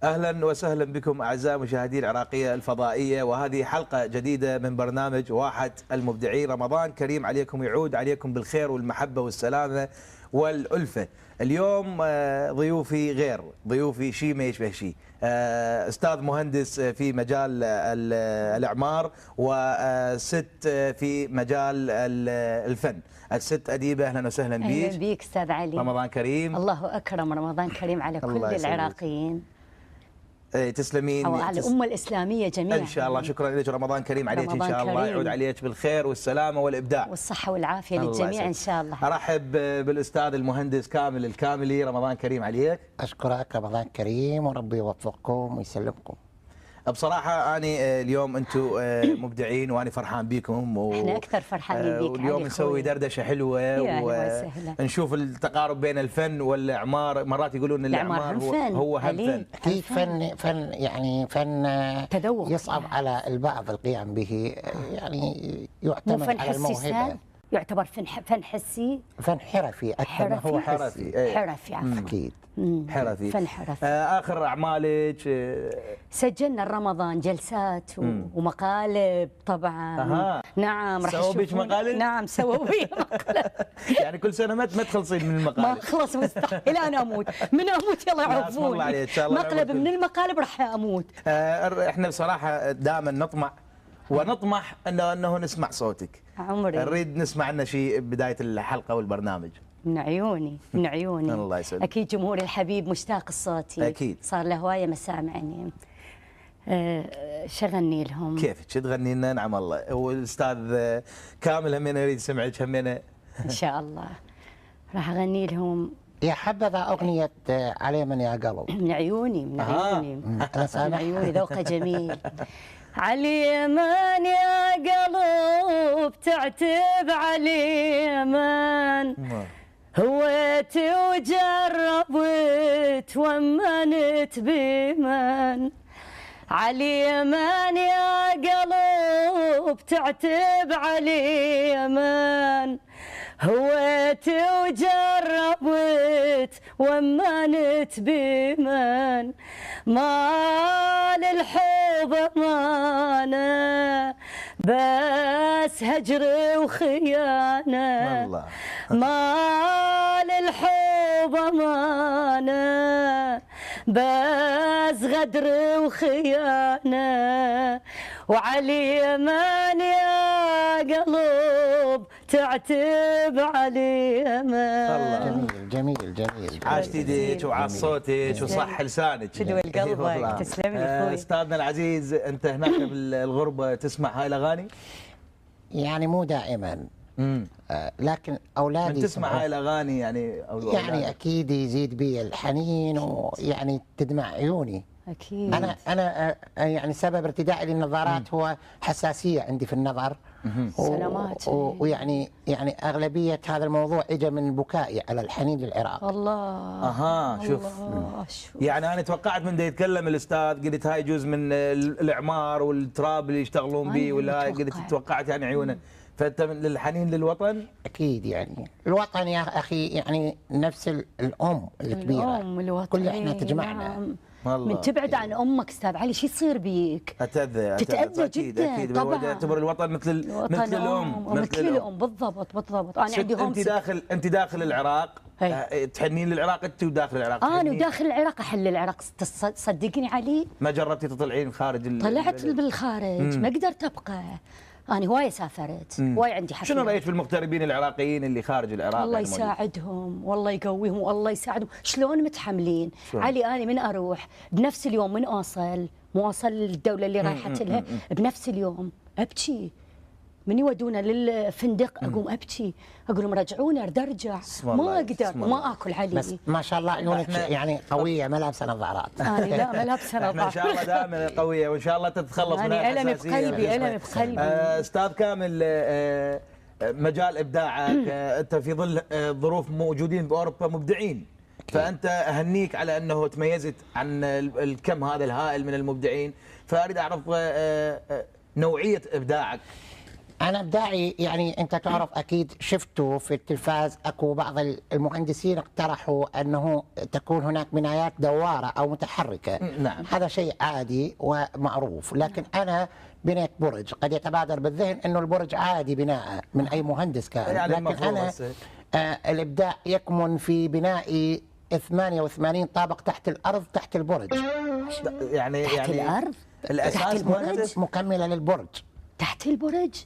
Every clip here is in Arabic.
أهلا وسهلا بكم أعزائي مشاهدي العراقية الفضائية، وهذه حلقة جديدة من برنامج واحد المبدعين. رمضان كريم عليكم، يعود عليكم بالخير والمحبة والسلامة والألفة. اليوم ضيوفي غير ضيوفي، شيء ما يشبه شيء. أستاذ مهندس في مجال الإعمار، وست في مجال الفن. الست أديبة، أهلا وسهلا بك. أهلا بك أستاذ علي. رمضان كريم. الله أكرم، رمضان كريم على كل العراقيين. تسلمين. أو على الأمة الإسلامية جميعا إن شاء الله. شكرا لك، رمضان كريم عليك إن شاء الله، يعود عليك بالخير والسلامة والإبداع والصحة والعافية للجميع إن شاء الله. أرحب بالأستاذ المهندس كامل الكاملي، رمضان كريم عليك. أشكرك، رمضان كريم وربي يوفقكم ويسلمكم. بصراحة أنا اليوم أنتم مبدعين وأنا فرحان بكم احنا أكثر فرحانين بك. واليوم نسوي دردشة حلوة ونشوف التقارب بين الفن والإعمار. مرات يقولون إن الإعمار هو هم فن. أكيد فن يعني فن تذوق، يصعب على البعض القيام به، يعني يعتمد على الموهبة. يعتبر فن حسي، فن حرفي أكثر ما هو حرفي. حرفي أكيد حرفي. فن حرفي. آخر أعمالك سجلنا رمضان جلسات ومقالب طبعا. نعم. راح سووا بيك مقالب؟ نعم سووا بي مقالب. يعني كل سنة ما تخلصين من المقالب؟ ما خلص، مستحيل. إلى أنا أموت، من أموت يلا يعرفون مقلب من المقالب راح أموت. احنا بصراحة دائما نطمح انه نسمع صوتك. عمري نريد نسمع عنا شيء بداية الحلقة والبرنامج. من عيوني من عيوني. الله يسلمك. اكيد جمهوري الحبيب مشتاق الصوتي، اكيد صار له هوايه مسامعني. شغني لهم. كيفك تغني لنا؟ نعم الله. والاستاذ كامل همينه يريد يسمعك همينه ان شاء الله. راح اغني لهم يا حبذا أغنية علي من يا قلب. من عيوني من عيوني من عيوني، ذوقه جميل. علي من يا قلب تعتب علي من، هويت وجربت ومنت بمن. علي من يا قلب تعتب علي من، هويت وجربت ومنت بمن. ما للحب امانه بس هجر وخيانه. ما للحب امانه بس غدر وخيانه. وعلي من يا قلب تعتب علي من. جميل جميل. عاشت يديك وعاش صوتك وصح لسانك. فدوى قلبك، تسلم لي اخوي. استاذنا العزيز، انت هناك بالغربه تسمع هاي الاغاني؟ يعني مو دائما، لكن اولادي من تسمع هاي الاغاني يعني اكيد يزيد بي الحنين، ويعني تدمع عيوني. اكيد. انا يعني سبب ارتدائي للنظارات هو حساسيه عندي في النظر. سلامات. ويعني اغلبيه هذا الموضوع اجى من بكائي على الحنين للعراق. الله. شوف. يعني انا توقعت من دا يتكلم الاستاذ قلت هاي يجوز من الاعمار والتراب اللي يشتغلون به، ولا قلت توقعت يعني عيونه. فانت من الحنين للوطن؟ اكيد، يعني الوطن يا اخي يعني نفس الام الكبيره. الام الوطن كل احنا تجمعنا. نعم. من تبعد عن امك استاذ علي شو يصير بيك؟ تتاذى جدا. اكيد طبعا. يعتبر الوطن مثل الام. مثل الام بالضبط. انا عندي انت داخل العراق، تحنين للعراق انت وداخل العراق؟ انا وداخل العراق احل العراق. تصدقني علي؟ ما جربتي تطلعين خارج طلعت بالخارج، ما قدرت ابقى. أنا هواية سافرت، هواية عندي حفلات. شنو رأيك في المغتربين العراقيين اللي خارج العراق؟ الله يساعدهم والله يقويهم والله يساعدهم. شلون متحملين؟ علي أنا من أروح بنفس اليوم، من مو أوصل للدولة اللي رايحت لها بنفس اليوم أبكي. من يودونا للفندق أقوم أبكي، أقول لهم رجعوني، أريد أرجع، ما أقدر وما آكل علي. بس ما شاء الله عيونك يعني قوية، ما لابسة نظارات. أنا لا ما لابسة نظارات. إحنا إن شاء الله دائما قوية، وإن شاء الله تتخلص من ألمي بقلبي، ألمي بقلبي. أستاذ كامل، مجال إبداعك أنت في ظل ظروف موجودين بأوروبا مبدعين، فأنت أهنيك على أنه تميزت عن الكم هذا الهائل من المبدعين. فأريد أعرف نوعية إبداعك. أنا إبداعي يعني أنت تعرف أكيد شفته في التلفاز، أكو بعض المهندسين اقترحوا أنه تكون هناك بنايات دوارة أو متحركة. نعم. هذا شيء عادي ومعروف، لكن أنا بنيت برج، قد يتبادر بالذهن أنه البرج عادي بناء من أي مهندس كان، يعني لكن المفروض أنا بس. الإبداع يكمن في بناء 88 طابق تحت الأرض تحت البرج، يعني تحت الأرض؟ تحت الاساس البرج؟ مهندس. مكملة للبرج، تحت البرج؟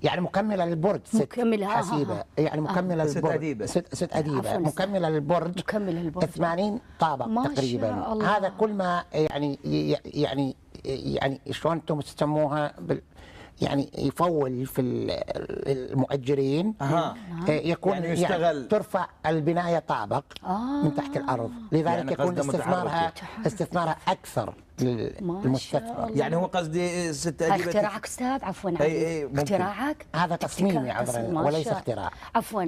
يعني مكملة للبرج، مكملة، حسيبة، يعني مكملة ست للبرج، أديبة. ست أديبة عفواً. مكملة للبرج، مكملة للبرج. 80 طابق ما شاء تقريبا. الله. هذا كل ما يعني شلون انتم تسموها يعني يفول في المؤجرين. يكون يعني يشتغل. يعني ترفع البنايه طابق من تحت الارض، لذلك يعني يكون قصده استثمارها اكثر للمستثمر. يعني هو قصدي ست أديبة. اختراعك استاذ، عفوا أي ممكن. اختراعك هذا تصميمي ابتكار، عذرا ما وليس شاء. اختراع. عفوا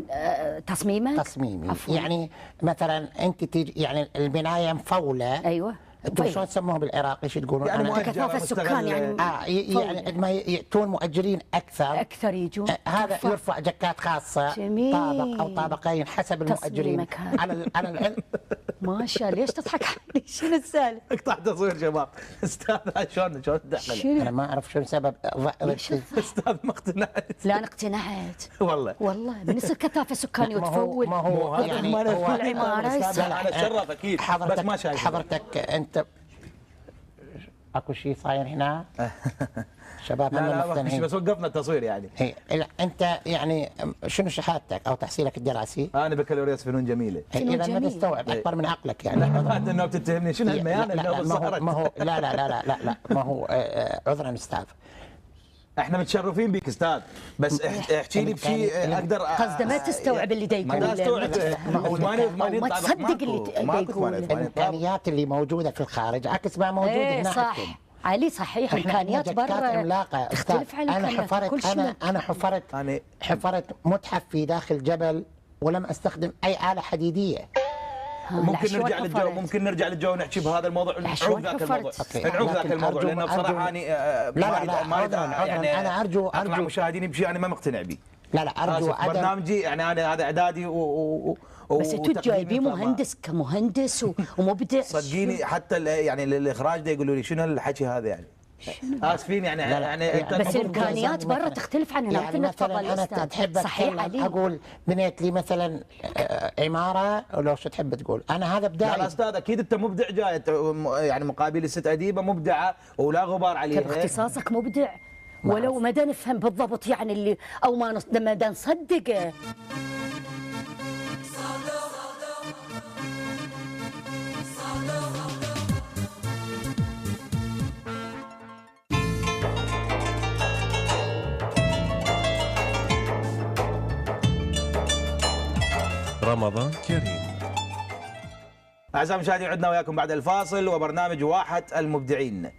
تصميمك؟ تصميمي عفواً. يعني مثلا انت تيجي يعني البنايه مفوله. ايوه انتم شلون تسموها بالعراق؟ ايش تقولون؟ يعني أنا- مؤجر. كثافة السكان يعني يعني قد ما ياتون مؤجرين اكثر يجون. هذا تحفة. يرفع جكات خاصه، جميل. طابق او طابقين حسب المؤجرين. تصميمك هذا. على العلم. ما شاء الله، ليش تضحك علي؟ شنو السالفه؟ اقطع تصوير شباب. استاذ شلون تدخل؟ شنو؟ انا ما اعرف شنو سبب ليش استاذ ما اقتنعت. لا انا اقتنعت والله والله من يصير كثافه سكانيه وتفول. ما هو يعني ما هو أنا- العمارة أستاذ، يصير. انا اتشرف اكيد بس ما شايف. حضرتك انت اكو شيء صاير هنا شباب لا هم لا مش مقتنعين. بس وقفنا التصوير يعني. لا انت يعني شنو شهادتك او تحصيلك الدراسي؟ انا بكالوريوس فنون جميله. فنون اذا ما جميلة. تستوعب اكبر من عقلك يعني. هذا النوع تتهمني شنو هالميانه لا اللي صارت. ما هو لا لا لا لا لا, لا ما هو عذرا استاذ. احنا متشرفين بك استاذ، بس احكي لي بشيء اقدر قصده ما تستوعب اللي دا يقوله. ما استوعب. أو ما تصدق اللي دا يقوله. الامكانيات اللي موجوده في الخارج عكس ما موجود ايه هنا صح عندكم. علي صحيح. إحنا امكانيات عندنا جكات برا عملاقه تختلف عن انا الامكانيات كل شيء. انا حفرت متحف في داخل جبل ولم استخدم اي اله حديديه. ممكن نرجع للجو، ممكن نرجع للجو ونحكي بهذا الموضوع ونعود ذاك الموضوع. نعود ذاك الموضوع لانه بصراحه انا ما اريد يعني انا ارجو مشاهديني بشيء انا ما مقتنع به. لا ارجو برنامجي يعني انا هذا اعدادي بس انتوا جايبين مهندس كمهندس ومبدع. صدقيني حتى يعني الاخراج ده يقولوا لي شنو الحكي هذا يعني. اسفين يعني بس الامكانيات برا تختلف عن هنا. يعني مثلا انا تحب صحيح علي. اقول بنيت لي مثلا عماره ولو شو تحب تقول انا هذا بداية. لا استاذ اكيد انت مبدع جاي يعني مقابل الست اديبه مبدعه ولا غبار عليها. اختصاصك مبدع ولو ما دا نفهم بالضبط يعني اللي او ما دا نصدقه. رمضان كريم. أعزائي المشاهدين عدنا وياكم بعد الفاصل وبرنامج واحة المبدعين.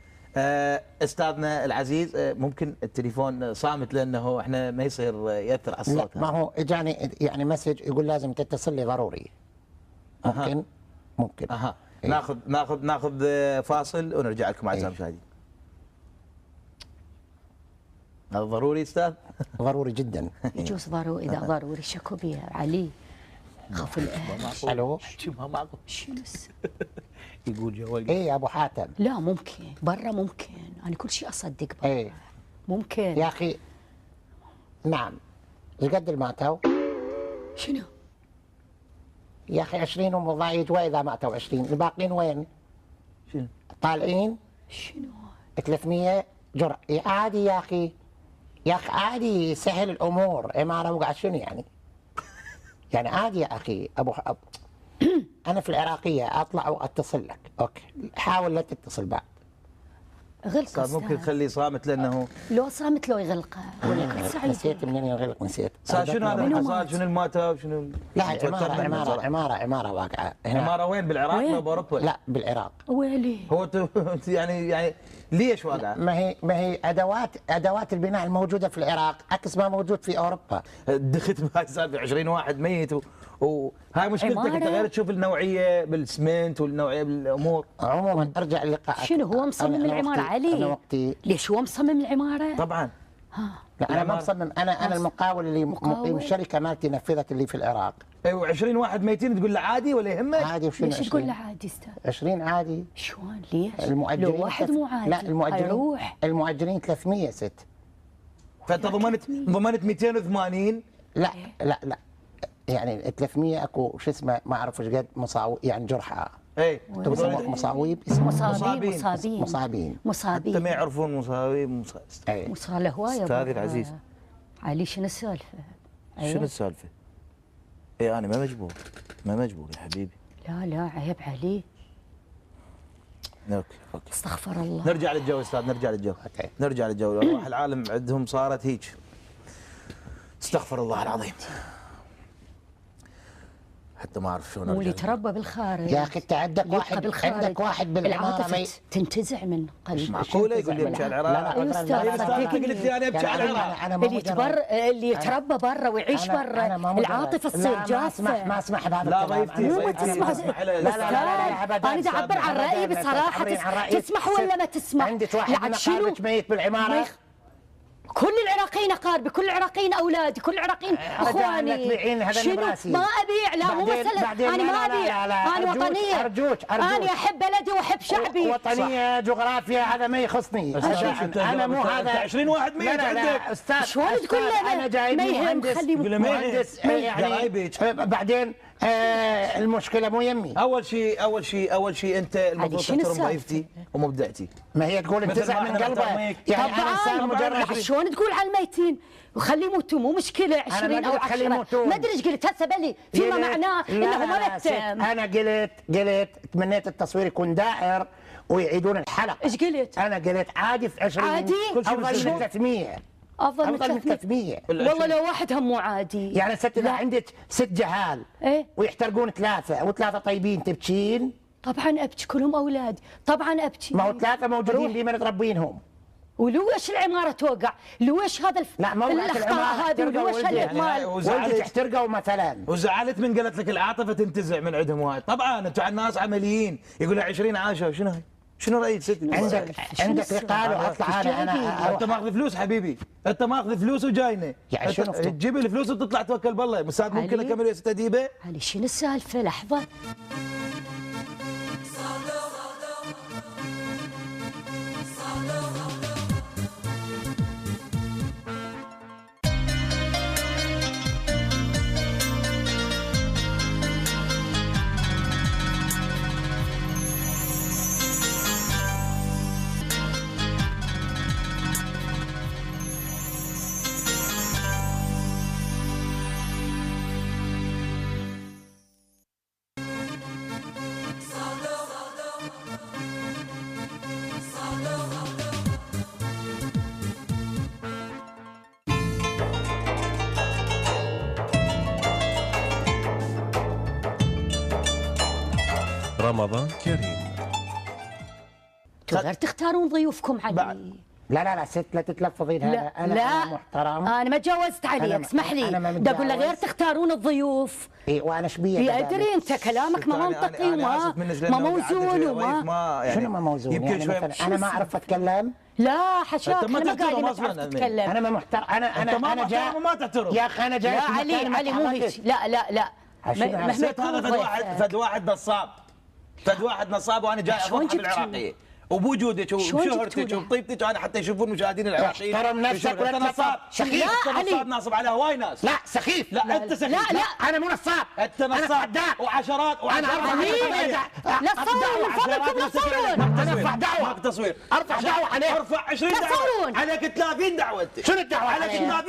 استاذنا العزيز ممكن التليفون صامت لانه احنا ما يصير ياثر على الصوت. لا ما هو اجاني يعني مسج يقول لازم تتصل لي ضروري. ممكن إيه؟ ناخذ فاصل ونرجع لكم اعزائي المشاهدين. هذا ضروري استاذ؟ ضروري جدا. يجوز ضروري اذا ضروري شكو بيها علي. خاف الاهل. الو ما معقول. شنو يقول جوال. ايه يا ابو حاتم. لا ممكن برا ممكن انا كل شيء اصدق برا. ايه ممكن يا اخي. نعم ايش قد الماتوا؟ شنو؟ يا اخي 20 ومضايج واذا ماتوا 20 الباقيين وين؟ شنو؟ طالعين؟ شنو؟ 300 جرعه عادي يا اخي. يا اخي عادي سهل الامور. عماره وقعت شنو يعني؟ يعني عادي يا اخي انا في العراقيه اطلع واتصل لك. اوكي حاول لا تتصل بعد. غلق ممكن تخليه صامت لانه لو صامت لو يغلقه ولا كل سعيد. نسيت منين يغلق نسيت. شنو هذا اللي صار؟ شنو الماتوا شنو؟ لا عماره واقعه هنا. عماره وين بالعراق ولا باوروبا؟ لا بالعراق. ويلي هو يعني ليش واقعه؟ ما هي ادوات البناء الموجوده في العراق عكس ما موجود في اوروبا. دخلت هاي صار في 20 واحد ميت وهاي مشكلتك انت غير تشوف النوعيه بالسمنت والنوعيه بالامور. عموما ارجع لقائك. شنو هو مصمم العماره علي؟ أنا وقتي ليش هو مصمم العماره؟ طبعا لا انا ما مصمم، انا المقاول اللي مقيم الشركه مالتي نفذت اللي في العراق. ايوه 20 واحد ميتين تقول له عادي ولا يهمك؟ عادي. وشنو ليش تقول له عادي استاذ؟ 20 عادي. شلون ليش؟ المؤجرين لو واحد مو عادي لا المؤجرين أروح. المؤجرين 300 ست. فانت ضمنت 280. لا لا لا يعني 300 اكو شو اسمه ما اعرف ايش قد مصاوب يعني جرحى. اي مصاويب اسمه مصابين حتى ما يعرفون مصابين وصار له هوايه استاذي العزيز. علي شنو السالفه؟ شنو السالفه؟ اي انا ما مجبور يا حبيبي. لا عيب عليه. اوكي استغفر الله. نرجع للجو استاذ، نرجع للجو. راح العالم عندهم صارت هيك. استغفر الله العظيم. حتى ما اعرف شلون واللي تربى بالخارج يا اخي انت عندك واحد بالعماره العاطفه تنتزع من قلبه. معقوله يقول لي ابكي على العراق؟ لا استاذ قلت لي انا ابكي على العراق. اللي يتربى برا ويعيش برا العاطفه تصير جافه. ما اسمح بهذا لا الكلام. ضيفتي تسمح. لا انا دا اعبر عن رايي بصراحه. تسمح ولا ما تسمح؟ عندك واحد من اقاربك ميت بالعماره. كل العراقيين اقاربي، كل العراقيين اولادي، كل العراقيين اخواني. شنو ما ابيع؟ لا مو مساله انا ما ابيع. انا وطنيه. ارجوك انا احب بلدي واحب شعبي. وطنيه جغرافيا هذا ما يخصني. انا مو هذا 20 واحد ميت عندك استاذ. شلون تقول له انا جايب مهندس يعني بعدين المشكله مو يمي. اول شيء انت المفروض تحترم ضيفتي ومبدعتي. ما هي تقول انتزع من قلبه يعني انا انسان مجرد. شلون تقول على الميتين وخليه يموتوا؟ مو مشكله 20 او 10 ما ادري ايش قلت هسه بلي فيما معناه انه ما متم. انا قلت تمنيت التصوير يكون دائر ويعيدون الحلقه. ايش قلت؟ انا قلت عادي في 20 عادي افضل من 300. افضل من 300 والله لو واحد هم مو عادي. يعني ست اذا عندك 6 جهال ويحترقون 3 و3 طيبين تبكين؟ طبعا ابكي، كلهم اولاد طبعا ابكي. ما هو 3 موجودين لي من تربينهم. ولويش العماره توقع؟ لويش هذا لا ما وقعت العماره هذه ولويش هالمال؟ ولدك احترقوا مثلا. وزعلت من قالت لك العاطفه تنتزع من عندهم وايد. طبعا انتم الناس عمليين يقول 20 عاشوا. شنو هاي؟ شنو رايك ست؟ عندك اقال واطلع انا انت ماخذ فلوس حبيبي، انت ماخذ فلوس وجاينا. يعني شنو تجيب الفلوس وتطلع توكل بالله. مساعد ممكن اكمل يا ست اديبه؟ علي شنو السالفه؟ لحظه. رمضان كريم. غير تختارون ضيوفكم علي. لا ست لا تتلفظين هذا. انا محترم. انا ما تجاوزت عليك اسمح لي. بدي اقول له غير تختارون الضيوف. اي وانا ايش بيه؟ ادري انت كلامك ما منطقي وما موزون وما شنو ما موزون؟ يعني مثلا انا ما اعرف اتكلم. لا حشاك انا ما قاعد اصلا اتكلم. انا ما محترم. انا جاي وما تحترم يا اخي. انا جاي علي مو هيك. لا مهما فد واحد نصاب وانا جاي اضحك بالعراقيه وبوجودك وبشهرتك وبطيبتك وانا حتى يشوفون المشاهدين العراقيين. احترم نفسك ولا نصاب. سخيف. نصاب ناصب على هواي ناس. لا سخيف. لا انت سخيف. لا انا مو نصاب. انت نصاب وعشرات انا ارفع لا تصورون من فضلكم لا تصورون. انا ارفع دعوه. ماك تصوير. ارفع دعوه عليه. ارفع 20 دعوه عليك 30 دعوه انت. شنو الدعوه عليك 30 دعوه؟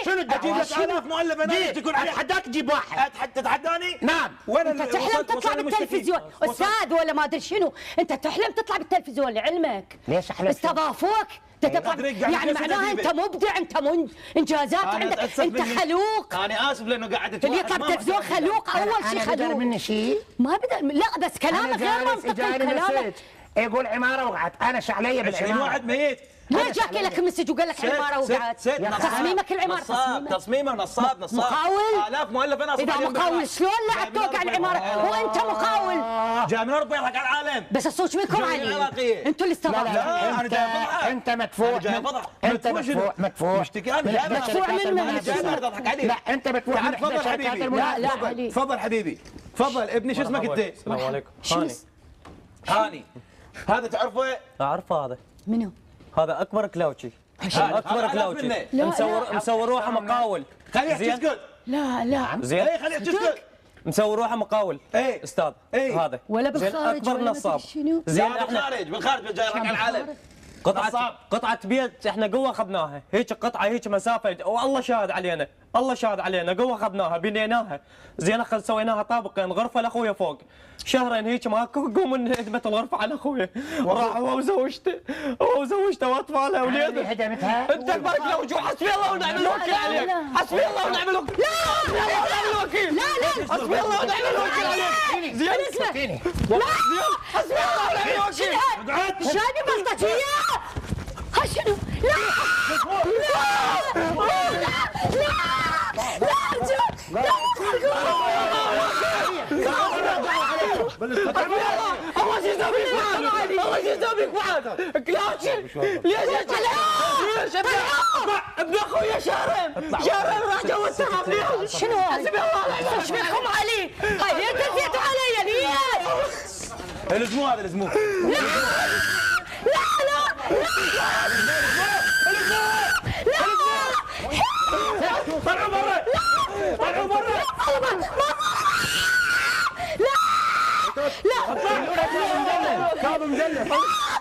شنو الدعوه؟ اجيب لك 1000 مؤلف برنامج تكون اتحداك تجيب واحد. تتحداني؟ نعم. انت تحلم تطلع بالتلفزيون استاذ ولا ما ادري شنو؟ انت تحلم تطلع بالتلفزيون لعلمك. ليش احلم؟ استضافوك يعني معناها انت مبدع، انت انجازات عندك، انت خلوق. انا اسف لانه قاعد اللي يطلع بالتلفزيون خلوق. اول شيء خلوق. مني شيء؟ ما بدا لا بس كلامك غير منطقي. كلامك يقول عماره وقعت، انا شعليه 20 بالعماره. واحد ميت. ليه جاك لك مسج وقال لك عماره وقعت؟ تصميمك العماره تصميمه نصاب مقاول. آلاف مؤلف انا اذا مقاول شلون لا توقع العماره وانت مقاول؟ جاي من اوروبا يضحك على العالم. بس الصوت منكم علي، انتوا اللي لا استغربتوا. لا، أنا جاي أفضحك. انت مدفوع، انت مدفوع مشتكي انا جاي مدفوع من أنا جاي اضحك عليك. لا انت مدفوع. تعال تفضل حبيبي. لا علي. تفضل حبيبي، تفضل ابني. شو اسمك انت؟ السلام عليكم. هاني. هاني. هذا تعرفه؟ اعرفه هذا. منو؟ هذا اكبر كلاوتشي. اكبر كلاوتشي. مصور روحه مقاول. خليه يحكي اسكت. لا زين. اي خليه يحكي اسكت. مسوي روحه مقاول. ايه. استاذ. ايه. هذا. ولا زين، بالخارج اكبر ولا نصاب. شنو؟ زين بالخارج جاي يضحك على العالم. قطعة بيت احنا قوة اخذناها، هيك قطعة هيك مسافة، والله شاهد علينا، الله شاهد علينا، قوة اخذناها بنيناها، زين سويناها طابقين، غرفة لاخويا فوق، شهرين هيك ماكو قوم من هدمة الغرفة على اخويا، وراح هو وزوجته واطفاله واولاده. هدمتها؟ انت اكبر كلاوج وحسبي الله ونعم الوكيل عليك، حسبي الله ونعم الوكيل. لا حسبي الله ونعم الوكيل عليك. زين اسمعيني. حسبي الله ونعم الوكيل. شادي بسطتي اياه. ها شنو؟ لا الله يجزاك بعد، الله يجزاك بعد. كلاوتشي ليش ابن اخويا شارم راح جوزتها ليش؟ شنو هذا؟ حسبي الله ونعم ايش بكم علي؟ هاي ليه تزيتوا علي ليش؟ الزموه هذا الزموه. طلعوا برا.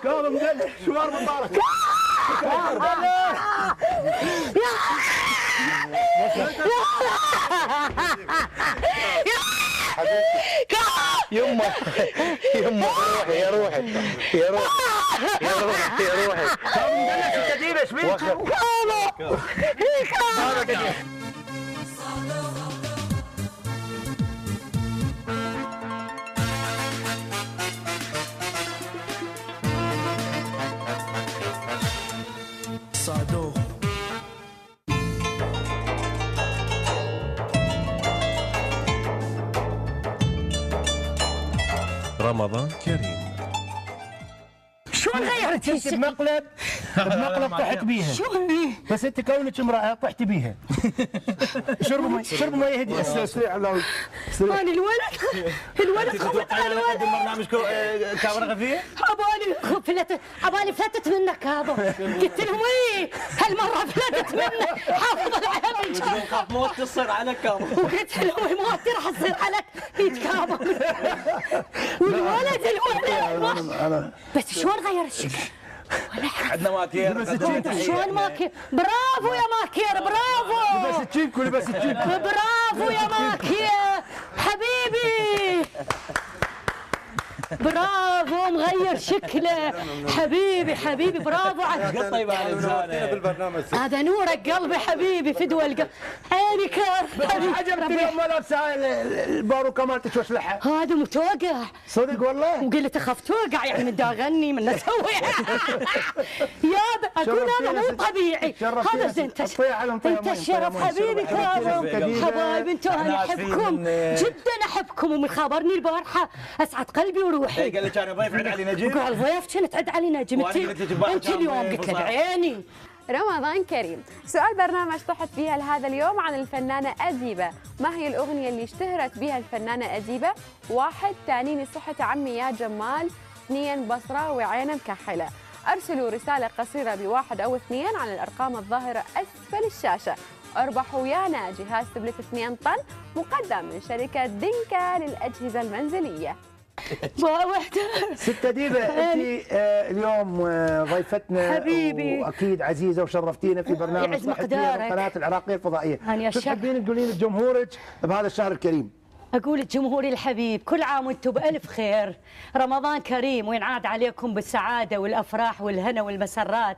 كاظم مدلل شوار مبارك. يمه روحي يا روحي كاظم مدلل شو كثير ايش بيك؟ صادو. رمضان كريم. شلون غيرت انت بمقلب طحت بيها، بس انت كونك امراه طحت بيها. شرب مي هدي. استريح الله. انا الولد خفت على الولد. برنامج كاميرا خفيه. عبالي فلتت منك كاظم. قلت لهم ايه هالمره فلتت منك، حافظ العيال. خاف موت تصير على كاظم. وقلت لهم الموت راح تصير عليك ايد كاظم. والولد بس شلون غير الشكل؟ عندنا ماكير. شلون ماكير؟ برافو يا ماكير، برافو. لبس التشيك برافو يا ماكير حبيبي، برافو مغير شكله حبيبي برافو عليك. طيب هذا نورك قلبي حبيبي، فدوى القلب عينك. عجبتني اليوم ما لابسه الباروكه مالتك واشلحها. هذا متوقع صدق والله. وقلت اخاف توقع يعني من دا اغني من اسوي. يا اقول هذا مو طبيعي. هذا زين انت الشرف حبيبي كاظم. حبايبي انتم انا احبكم جدا، احبكم ومن خابرني البارحه اسعد قلبي وروحي. قال لي كان ضيف عند علي نجم. قال ضيف كنت عند علي نجم. انت اليوم قلت له بعيني. رمضان كريم. سؤال برنامج طحت فيها لهذا اليوم عن الفنانة أديبة. ما هي الأغنية اللي اشتهرت بها الفنانة أديبة؟ 1 تانيني صحة عمي يا جمال. 2 بصرة وعينه مكحلة. أرسلوا رسالة قصيرة ب1 أو 2 على الأرقام الظاهرة أسفل الشاشة. اربحوا ويانا جهاز تبلت 2 طن مقدم من شركة دينكا للأجهزة المنزلية. ست أديبة انت اليوم ضيفتنا حبيبي واكيد عزيزه وشرفتينا في برنامج طحت فيها القناه العراقيه الفضائيه. شو تحبين تقولين لجمهورك بهذا الشهر الكريم؟ اقول لجمهوري الحبيب كل عام وانتم بالف خير، رمضان كريم وينعاد عليكم بالسعاده والافراح والهنا والمسرات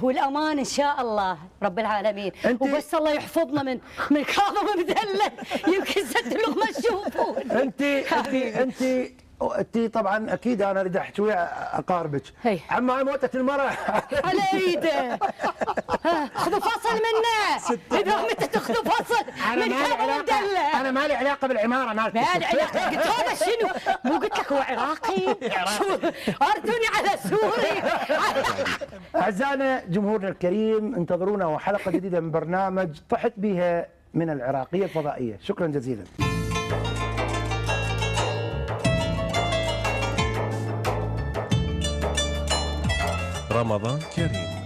والامان ان شاء الله رب العالمين. وبس الله يحفظنا من كاظم مدلل، يمكن زد لهم ما تشوفون. انت انت طبعا اكيد انا اريد احكي ويا اقاربك. هي. عماي موتت المراه على ايده. خذوا فصل منه. اذا متى تاخذوا فصل انا من ما لي كم علاقه، مدلع. انا ما لي علاقه بالعماره مالتك. ما لي علاقه. قلت هذا شنو؟ مو قلت لك هو عراقي؟ شو اردني على سوري. اعزائنا جمهورنا الكريم، انتظرونا وحلقه جديده من برنامج طحت بها من العراقيه الفضائيه. شكرا جزيلا. رمضان كريم.